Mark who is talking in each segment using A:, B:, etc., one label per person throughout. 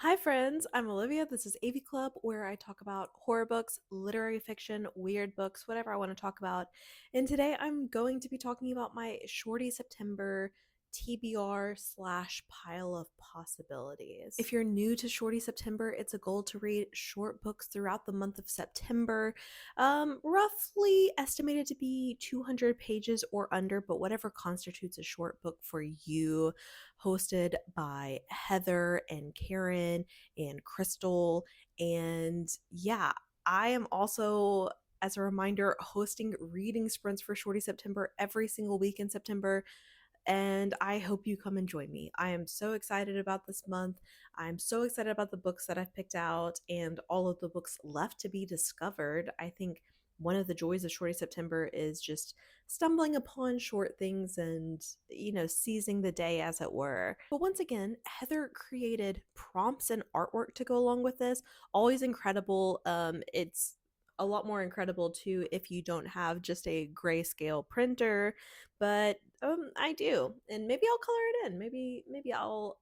A: Hi, friends. I'm Olivia. This is AV Club, where I talk about horror books, literary fiction, weird books, whatever I want to talk about. And today I'm going to be talking about my Shorty September TBR slash pile of possibilities. If you're new to Shorty September, it's a goal to read short books throughout the month of September, roughly estimated to be 200 pages or under, but whatever constitutes a short book for you, hosted by Heather and Karen and Crystal. And yeah, I am also, as a reminder, hosting reading sprints for Shorty September every single week in September. And I hope you come and join me. I am so excited about this month. I'm so excited about the books that I've picked out and all of the books left to be discovered. I think one of the joys of Shorty September is just stumbling upon short things and, seizing the day as it were. But once again, Heather created prompts and artwork to go along with this. Always incredible. It's a lot more incredible too if you don't have just a grayscale printer, but I do, and maybe I'll color it in. Maybe I'll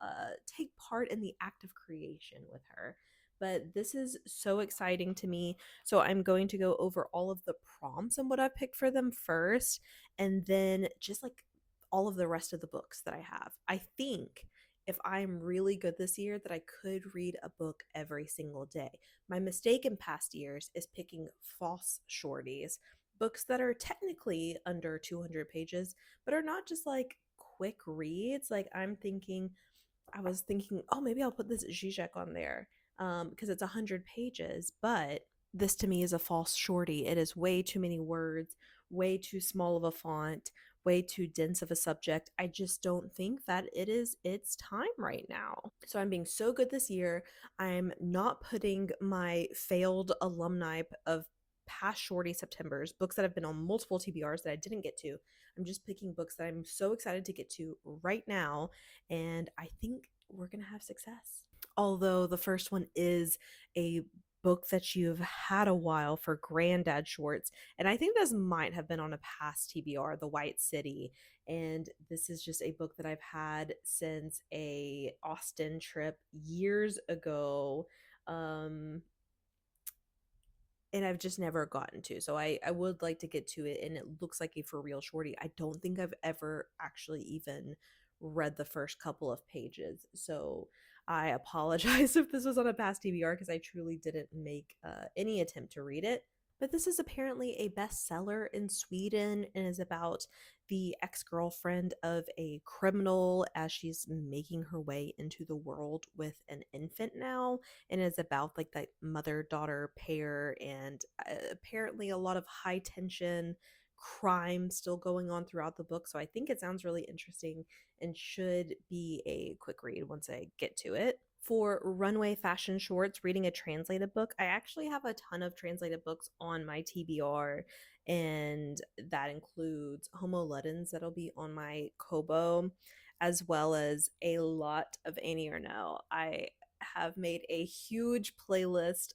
A: take part in the act of creation with her. But this is so exciting to me. So I'm going to go over all of the prompts and what I've picked for them first, and then just like all of the rest of the books that I have. I think if I'm really good this year that I could read a book every single day. My mistake in past years is picking false shorties, books that are technically under 200 pages, but are not just like quick reads. Like I was thinking, oh, maybe I'll put this Zizek on there because it's 100 pages, but this to me is a false shorty. It is way too many words, way too small of a font, way too dense of a subject. I just don't think that it is its time right now. So I'm being so good this year. I'm not putting my failed alumni of past Shorty Septembers, books that have been on multiple TBRs that I didn't get to. I'm just picking books that I'm so excited to get to right now, and I think we're going to have success. Although the first one is a book that you've had a while for Granddad Shorts, and I think this might have been on a past TBR, The White City, and this is just a book that I've had since a Austin trip years ago. And I've just never gotten to. So I would like to get to it, and it looks like a for real shorty. I don't think I've ever actually even read the first couple of pages. So I apologize if this was on a past TBR because I truly didn't make any attempt to read it. But this is apparently a bestseller in Sweden and is about the ex-girlfriend of a criminal as she's making her way into the world with an infant now, and is about like that mother-daughter pair, and apparently a lot of high tension crime still going on throughout the book. So I think it sounds really interesting and should be a quick read once I get to it. For runway fashion shorts, reading a translated book, I actually have a ton of translated books on my TBR, and that includes Homo Luddens that'll be on my Kobo, as well as a lot of Annie or No. I have made a huge playlist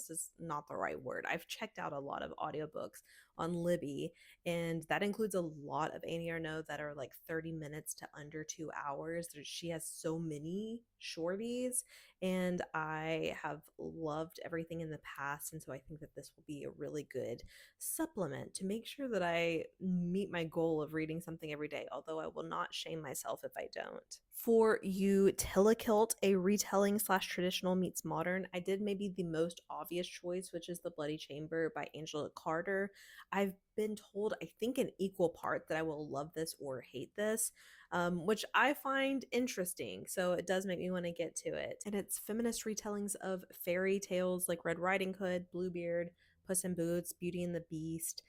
A: is not the right word. I've checked out a lot of audiobooks on Libby, and that includes a lot of Annie Arnaud that are like 30 minutes to under 2 hours. She has so many shorties, and I have loved everything in the past, and so I think that this will be a really good supplement to make sure that I meet my goal of reading something every day, although I will not shame myself if I don't. For you, Tillikilt, a retelling slash traditional meets modern, I did maybe the most obvious choice, which is The Bloody Chamber by Angela Carter. I've been told, I think in equal part, that I will love this or hate this, which I find interesting. So it does make me want to get to it. And it's feminist retellings of fairy tales like Red Riding Hood, Bluebeard, Puss in Boots, Beauty and the Beast.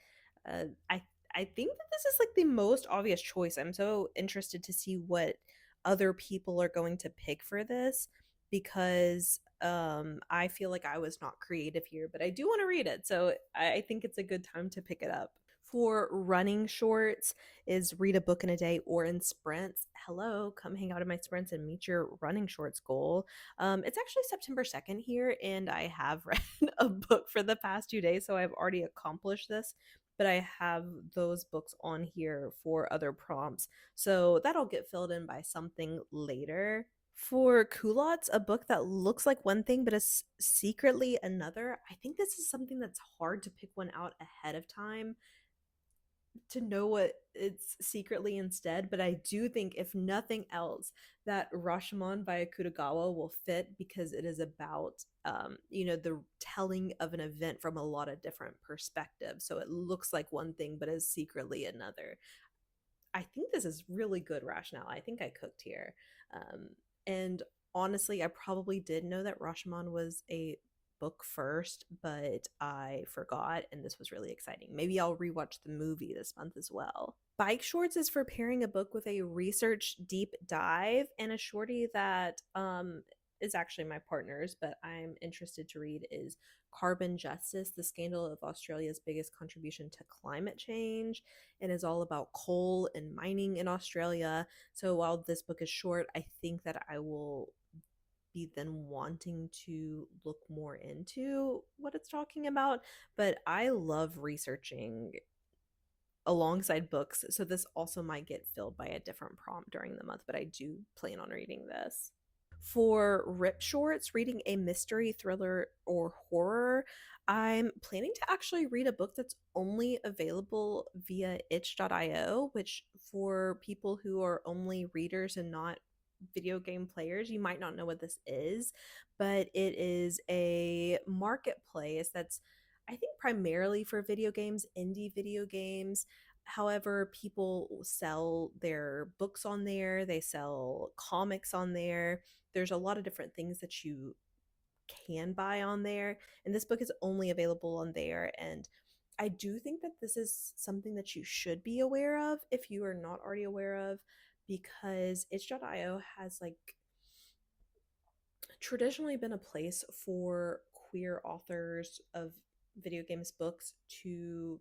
A: I think that this is like the most obvious choice. I'm so interested to see what other people are going to pick for this, because I feel like I was not creative here, but I do want to read it. So I think it's a good time to pick it up. For running shorts is read a book in a day or in sprints. Hello, come hang out in my sprints and meet your running shorts goal. It's actually September 2nd here, and I have read a book for the past 2 days, so I've already accomplished this, but I have those books on here for other prompts. So that'll get filled in by something later. For culottes, a book that looks like one thing but is secretly another, I think this is something that's hard to pick one out ahead of time to know what it's secretly instead. But I do think, if nothing else, that Rashomon by Akutagawa will fit because it is about, the telling of an event from a lot of different perspectives. So it looks like one thing but is secretly another. I think this is really good rationale. I think I cooked here. And honestly, I probably did know that Rashomon was a book first, but I forgot, and this was really exciting. Maybe I'll rewatch the movie this month as well. Bike Shorts is for pairing a book with a research deep dive, and a shorty that is actually my partner's, but I'm interested to read, is Carbon Justice: The Scandal of Australia's Biggest Contribution to Climate Change, and is all about coal and mining in Australia. So while this book is short, I think that I will be then wanting to look more into what it's talking about. But I love researching alongside books, so this also might get filled by a different prompt during the month, but I do plan on reading this. For Rip Shorts, reading a mystery, thriller, or horror, I'm planning to actually read a book that's only available via itch.io, which, for people who are only readers and not video game players, you might not know what this is, but it is a marketplace that's, I think, primarily for video games, indie video games. However, people sell their books on there, they sell comics on there. There's a lot of different things that you can buy on there, and this book is only available on there. And I do think that this is something that you should be aware of if you are not already aware of, because itch.io has like traditionally been a place for queer authors of video games books to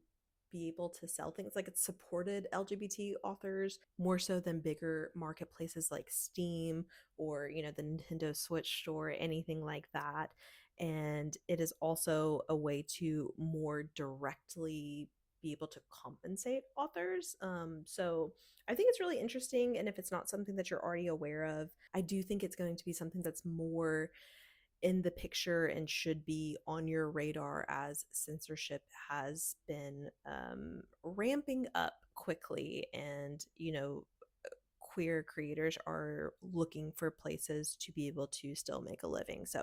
A: be able to sell things. Like, it's supported LGBT authors more so than bigger marketplaces like Steam or, the Nintendo Switch store, anything like that. And it is also a way to more directly be able to compensate authors. So I think it's really interesting. And if it's not something that you're already aware of, I do think it's going to be something that's more in the picture and should be on your radar, as censorship has been ramping up quickly. And, queer creators are looking for places to be able to still make a living. So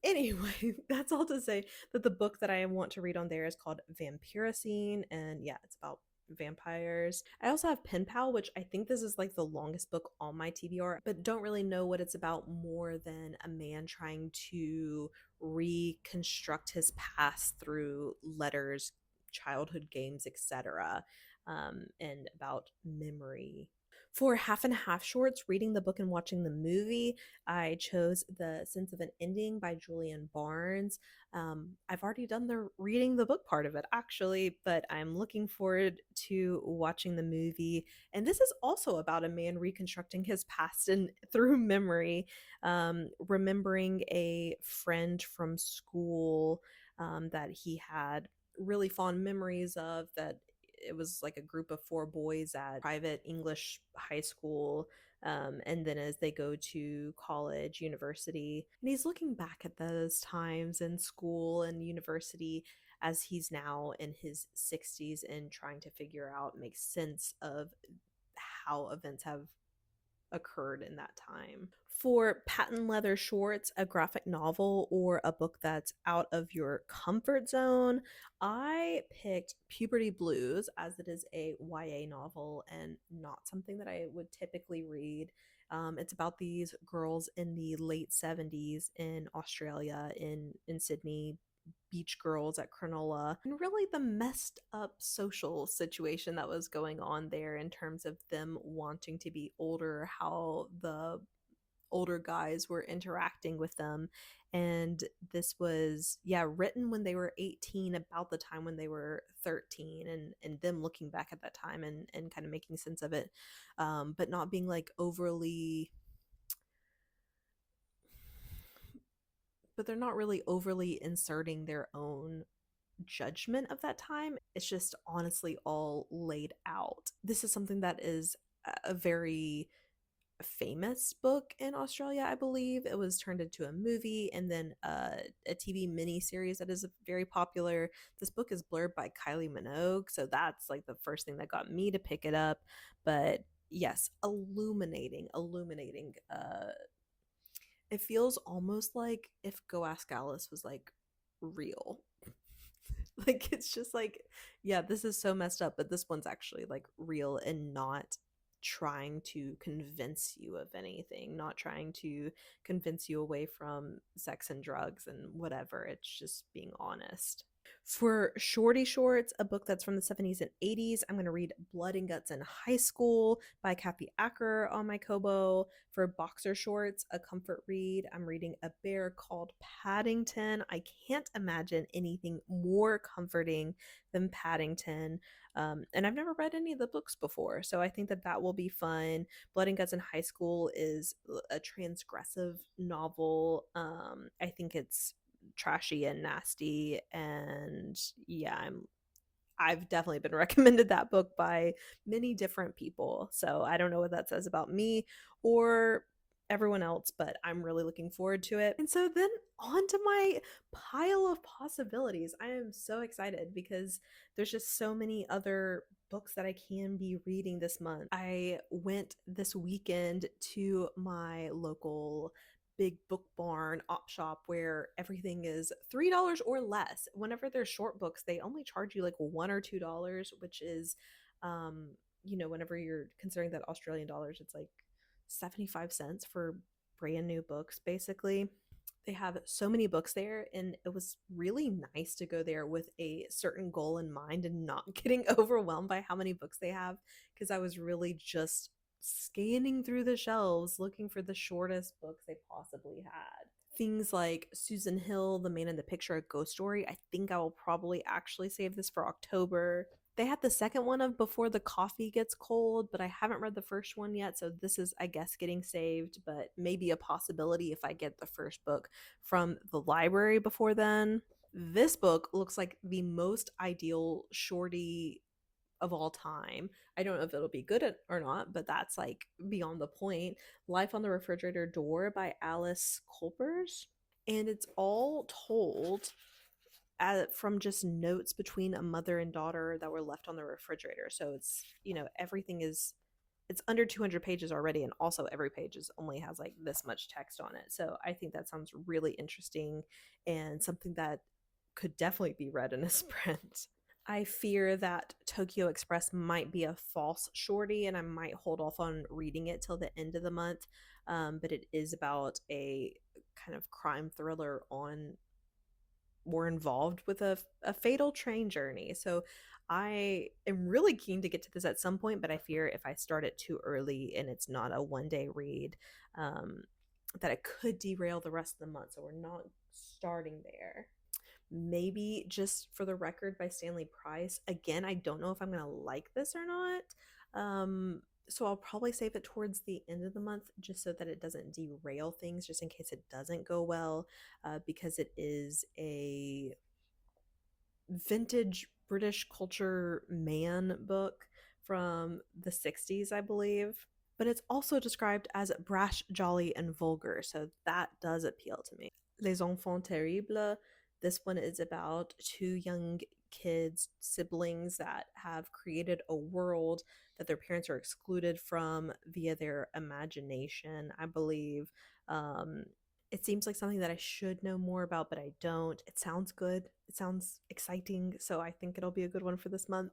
A: anyway, that's all to say that the book that I want to read on there is called Vampiricine, and yeah, it's about vampires. I also have Pen Pal, which I think this is like the longest book on my TBR, but don't really know what it's about more than a man trying to reconstruct his past through letters, childhood games, etc., and about memory. For Half and Half Shorts, reading the book and watching the movie, I chose The Sense of an Ending by Julian Barnes. I've already done the reading the book part of it, actually, but I'm looking forward to watching the movie. And this is also about a man reconstructing his past and through memory, remembering a friend from school that he had really fond memories of. That it was like a group of four boys at private English high school. And then as they go to college, university, and he's looking back at those times in school and university as he's now in his 60s and trying to figure out, make sense of how events have occurred in that time. For Patent Leather Shorts, a graphic novel or a book that's out of your comfort zone, I picked Puberty Blues, as it is a YA novel and not something that I would typically read. It's about these girls in the late 70s in Australia, in Sydney, beach girls at Cronulla, and really the messed up social situation that was going on there in terms of them wanting to be older, how the older guys were interacting with them. And this was, yeah, written when they were 18, about the time when they were 13, and them looking back at that time and kind of making sense of it, but not being like overly, but they're not really overly inserting their own judgment of that time. It's just honestly all laid out. This is something that is a very famous book in Australia, I believe. It was turned into a movie and then a TV miniseries that is very popular. This book is blurred by Kylie Minogue, so that's like the first thing that got me to pick it up. But yes, illuminating. It feels almost like if Go Ask Alice was like real. Like it's just like, yeah, this is so messed up, but this one's actually like real and not trying to convince you of anything, not trying to convince you away from sex and drugs and whatever. It's just being honest. For Shorty Shorts, a book that's from the 70s and 80s, I'm going to read Blood and Guts in High School by Kathy Acker on my Kobo. For Boxer Shorts, a comfort read, I'm reading A Bear Called Paddington. I can't imagine anything more comforting than Paddington. And I've never read any of the books before, so I think that that will be fun. Blood and Guts in High School is a transgressive novel. I think it's trashy and nasty, and yeah, I've definitely been recommended that book by many different people, so I don't know what that says about me or everyone else, but I'm really looking forward to it. And so then on to my pile of possibilities. I am so excited because there's just so many other books that I can be reading this month. I went this weekend to my local big book barn op shop where everything is $3 or less. Whenever they're short books, they only charge you like $1 or $2, which is whenever you're considering that Australian dollars, it's like 75 cents for brand new books basically. They have so many books there, and it was really nice to go there with a certain goal in mind and not getting overwhelmed by how many books they have, because I was really just scanning through the shelves looking for the shortest books they possibly had. Things like Susan Hill, The Man in the Picture, A Ghost Story. I think I will probably actually save this for October. They had the second one of Before the Coffee Gets Cold, but I haven't read the first one yet, so this is, I guess, getting saved, but maybe a possibility if I get the first book from the library before then. This book looks like the most ideal shorty of all time. I don't know if it'll be good or not, but that's like beyond the point. Life on the Refrigerator Door by Alice Culpers. And it's all told from just notes between a mother and daughter that were left on the refrigerator. So it's, everything is, it's under 200 pages already, and also every page only has like this much text on it. So I think that sounds really interesting and something that could definitely be read in a sprint. I fear that Tokyo Express might be a false shorty, and I might hold off on reading it till the end of the month. But it is about a kind of crime thriller on were involved with a fatal train journey. So I am really keen to get to this at some point, but I fear if I start it too early and it's not a 1 day read, that it could derail the rest of the month. So we're not starting there. Maybe Just for the Record by Stanley Price. Again, I don't know if I'm going to like this or not. So I'll probably save it towards the end of the month just so that it doesn't derail things, just in case it doesn't go well, because it is a vintage British culture man book from the 60s, I believe. But it's also described as brash, jolly, and vulgar, so that does appeal to me. Les Enfants Terribles. This one is about two young kids, siblings that have created a world that their parents are excluded from via their imagination, I believe. Um, it seems like something that I should know more about, but I don't. It sounds good. It sounds exciting, so I think it'll be a good one for this month.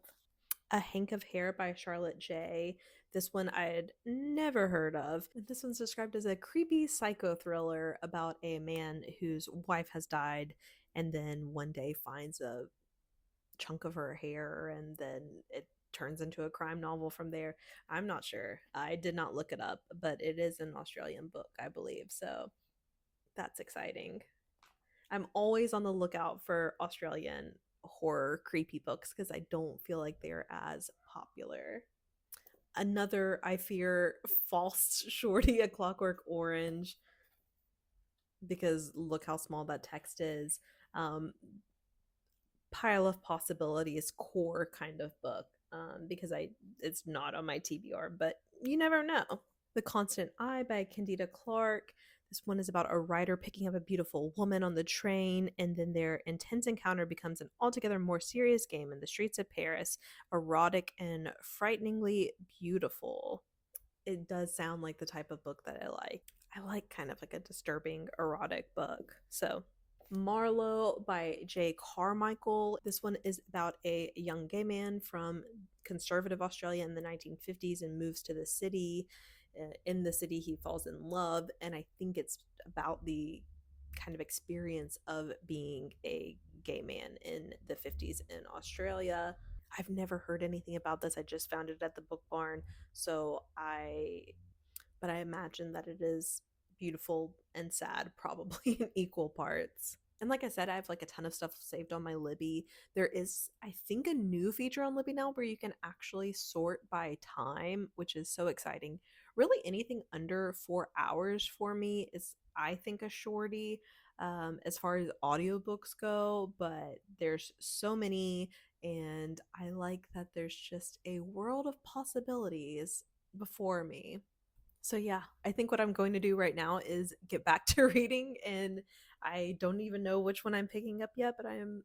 A: A Hank of Hair by Charlotte J. This one I had never heard of. This one's described as a creepy psycho thriller about a man whose wife has died and then one day finds a chunk of her hair, and then it turns into a crime novel from there. I'm not sure. I did not look it up, but it is an Australian book, I believe. So that's exciting. I'm always on the lookout for Australian horror creepy books because I don't feel like they're as popular. Another, I fear, false shorty, A Clockwork Orange, because look how small that text is. Um, Pile of Possibilities core kind of book, because it's not on my TBR, but you never know. The Constant Eye by Candida Clark. This one is about a writer picking up a beautiful woman on the train, and then their intense encounter becomes an altogether more serious game in the streets of Paris, erotic and frighteningly beautiful. It does sound like the type of book that I like. I like kind of like a disturbing erotic book. So, Marlowe by J. Carmichael. This one is about a young gay man from conservative Australia in the 1950s and moves to the city. In the city, he falls in love, and I think it's about the kind of experience of being a gay man in the 50s in Australia. I've never heard anything about this. I just found it at the book barn. So but I imagine that it is beautiful and sad, probably in equal parts. And like I said, I have like a ton of stuff saved on my Libby. There is, I think, a new feature on Libby now where you can actually sort by time, which is so exciting. Really, anything under 4 hours for me is, I think, a shorty as far as audiobooks go, but there's so many, and I like that there's just a world of possibilities before me. So yeah, I think what I'm going to do right now is get back to reading, and I don't even know which one I'm picking up yet, but I am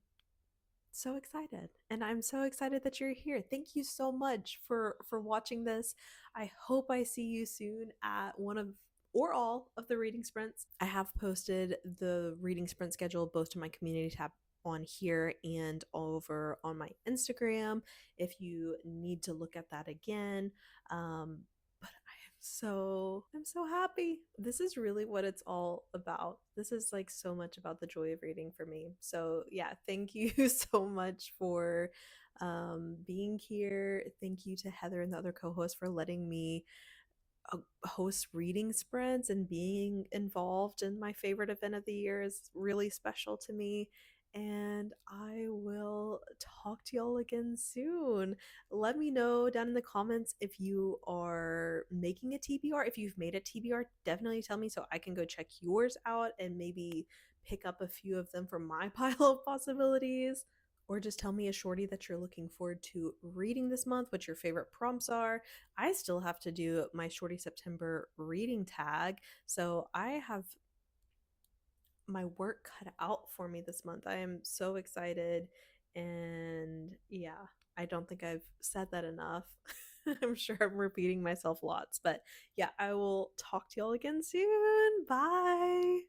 A: so excited. And I'm so excited that you're here. Thank you so much for watching this. I hope I see you soon at one of or all of the reading sprints. I have posted the reading sprint schedule both to my community tab on here and over on my Instagram if you need to look at that again. But I'm so happy. This is really what it's all about. This is like so much about the joy of reading for me. So yeah, thank you so much for being here. Thank you to Heather and the other co-hosts for letting me host reading sprints, and being involved in my favorite event of the year is really special to me. And I will talk to y'all again soon. Let me know down in the comments if you are making a TBR. If you've made a TBR, definitely tell me so I can go check yours out and maybe pick up a few of them from my pile of possibilities. Or just tell me a shorty that you're looking forward to reading this month, what your favorite prompts are. I still have to do my Shorty September reading tag. So I have my work cut out for me this month. I am so excited. And yeah, I don't think I've said that enough. I'm sure I'm repeating myself lots. But yeah, I will talk to y'all again soon. Bye.